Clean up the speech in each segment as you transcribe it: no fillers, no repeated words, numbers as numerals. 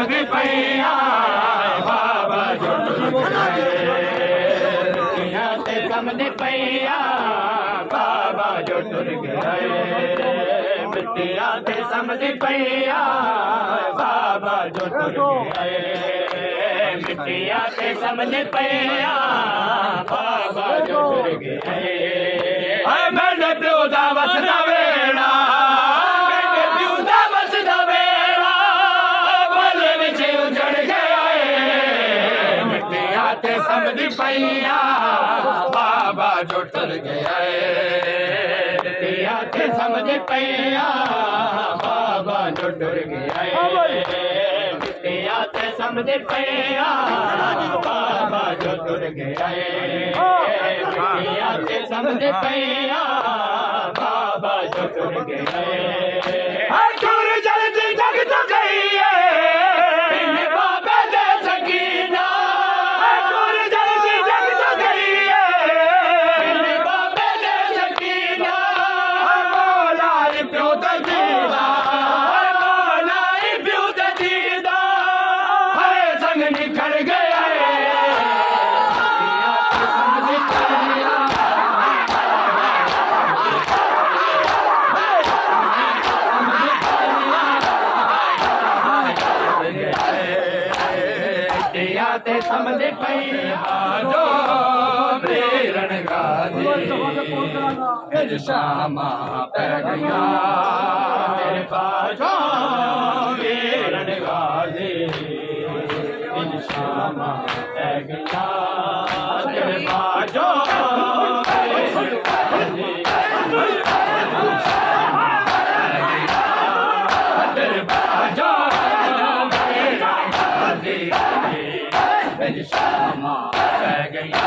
समझ पैया बाबा जो टुर गए ते समझ पैया बाबा जो टुर गए मिट्टिया ते समझ पैया बाबा जो टुर गए मिट्टिया ते समझ पैया बाबा जो टुर गए मैंने प्यो दा वसदा वेड़ा मैंने प्यो दा वसदा वेड़ा बले विच उजड़ गया मिट्टिया ते समझ पैया बाबा जो टुर गया मिट्टिया ते समझ पैया बाबा जो टुर गया मिट्टिया ते समझ पैया बाबा जो टुर गया मिट्टिया ते समझ पैया बाबा जो टुर गया टुर जल्दी जग तो गई है बाबा दे सकीना टुर जल्दी जग तो गई है बाबा दे सकीना मौला प्यो तो दीदा मौला प्यो तो दीदा हर संग निकल गया ते समझ पैया जो प्रेरण गाजी शामा पै गया तेरे पाजो प्रेरण गाजी शामा पै गया तेरे पाजो शामा पै गया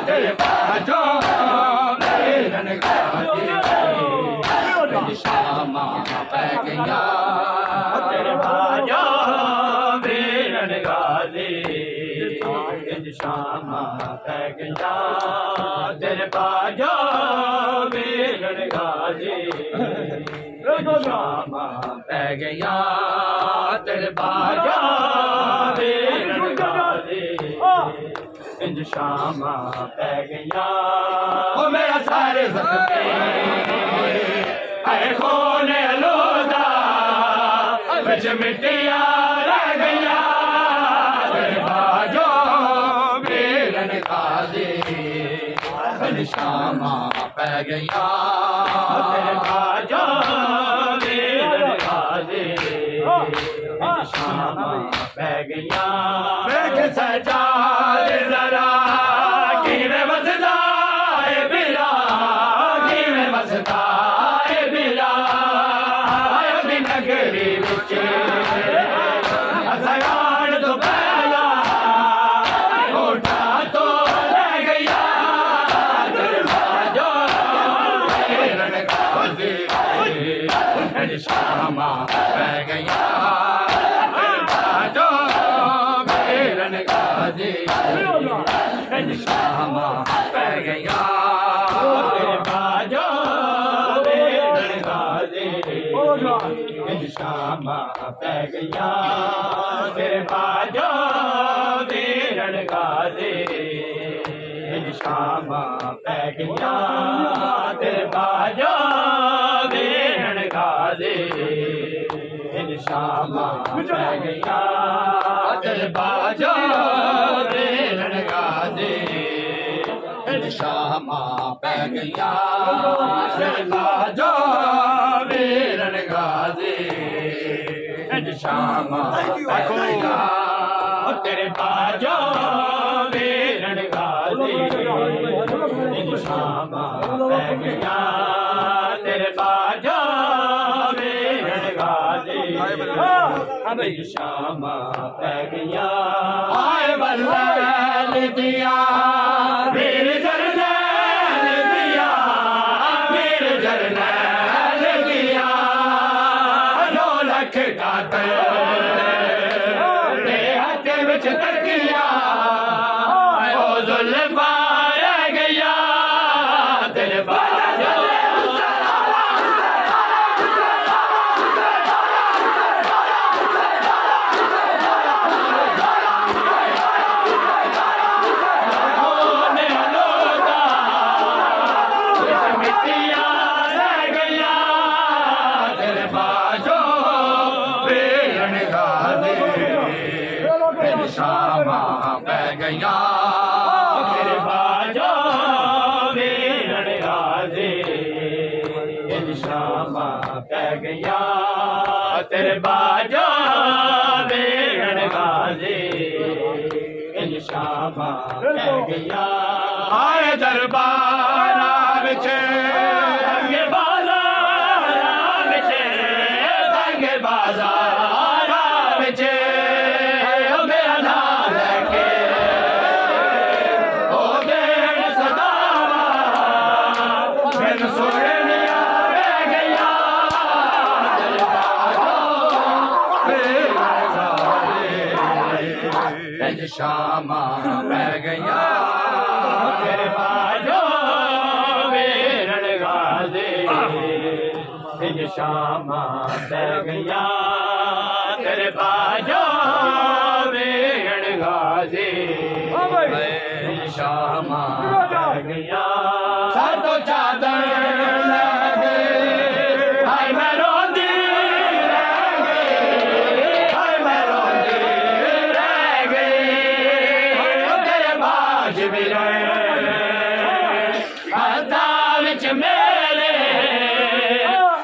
तेरे बाजो मेरन गाजी शामा पै गया तेरे बाजो मेरन गाजी शामा पै गया तेरे बाजो मेरन गाजी शामा पै गया तेरे बाजो शामा पै गया ओ मेरा सारे ज़ख्मे ऐ खूने आलूदा बिच मिट्टिया रह गया तेरे बाजो मेरन गाजी शामा पै गया तेरे बाजो मेरन गाजी शामा पै गया सजा जरा किवें वसदा है बिरा किवें वसदा है बिरा दी नगरी विच असगान तो पहला उठा तो ले गया तेरे बाजो मेरन गाजी शामा पै गया शामा पै गया तेरे बाजो मेरन गाजी शामा पै गया तेरे बाजो मेरन गाजी शामा पै गया तेरे बाजो मेरन गाजी शामा पै गया तेरे बाजो मेरन गाजी शामा पै गया तेरे बाजो मेरन गाजी शामा पै गया तेरे बाजो मेरन गाजी शामा पै गया तेरे बाजो मेरन गाजी शामा पै गया आए बल्लैल दिया मेरे जरनैल दिया मेरे जरनैल दिया 9 लाख का तेरे हाथ विच तकिया ओ जुल्फा रह गया तेरे बाजो शामा पै गया तेरे बाजो बेरन गाजी शामा पै गया आए दरबार विच रंग बाजार विच रंग बाजार विच मेरा नाम लेके ओ बेरन सदावा बिन सुनिया पै गया शामा पै गया तेरे बाजो बेरन गाजी शामा पै गया तेरे बाजो बेरन गाजी शामा पै गया सर तो चादर लगे हाय मैं रोंदी रह गई हाय मैं रोंदी रह गई तेरे बाज भी खाता विच मेरे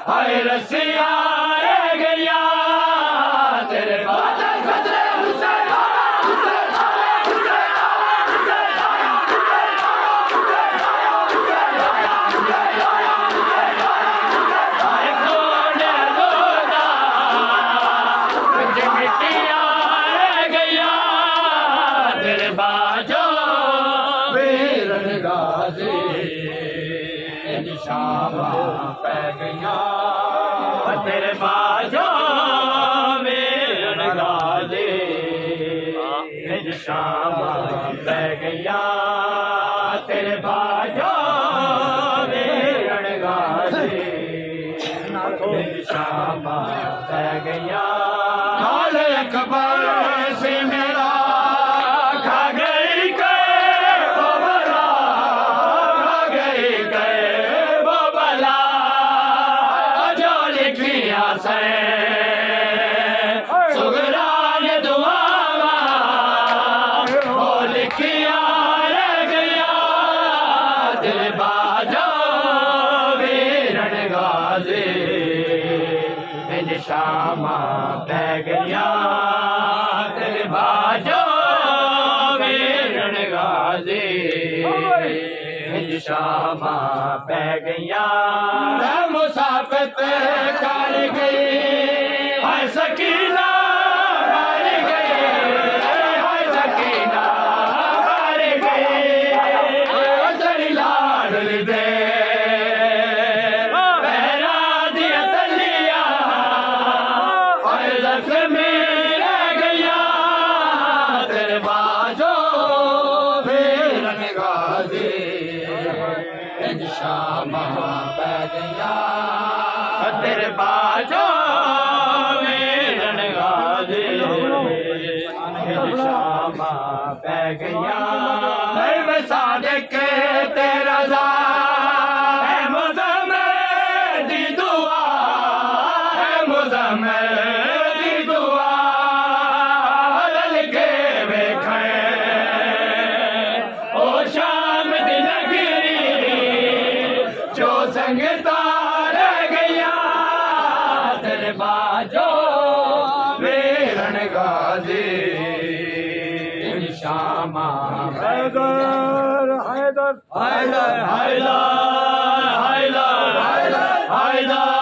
हाय रसिया रह गया तेरे बाज बाजो बेरन गाजी शामा पै गया तेरे बाजो बेरन गाजी शामा पै गया तेरे बाजो बेरन गाजी शामा पै गया काल अकबर से मेरा सुगरान दुआवा ओ लिखिया रह गया तेरे बाजो बेरन गाजी शामा पै गया तेरे बाजो बेरन गाजी शामा पै गया मुसाफिर कर गई हाय सकीना मर गई हाय सकीना मर गई तेरी लाडली दे पैरा दिया तलिया हाय जख्मी रह गया तेरे बाजो बेरन गाजी शामा पै गया तेरे बाजो बेरन गाजी शामा पै गया मैं सादिक तेरा है मुज़म्मिल दी दुआ है मुज़म्मिल दी दुआ बदल के वेखे ओ शाम दी नगरी जो संगता रह गया तेरे बाजो बेरन गाजी शामा हैदर हैदर हैदर हैदर हैदर हैदर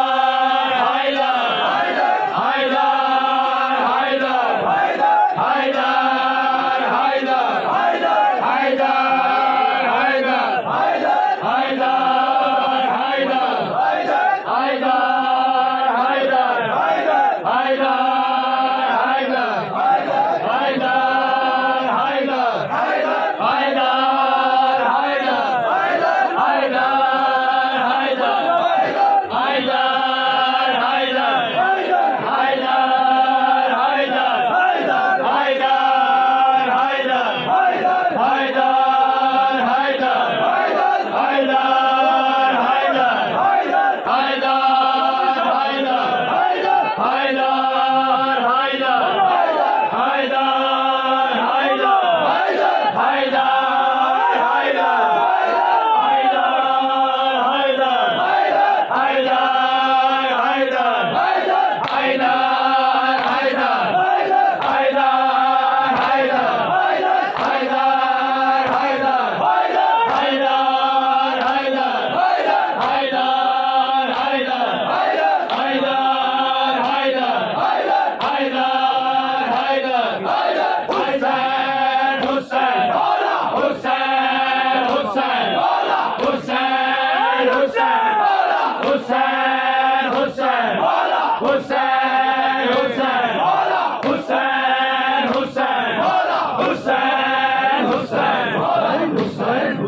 Hayda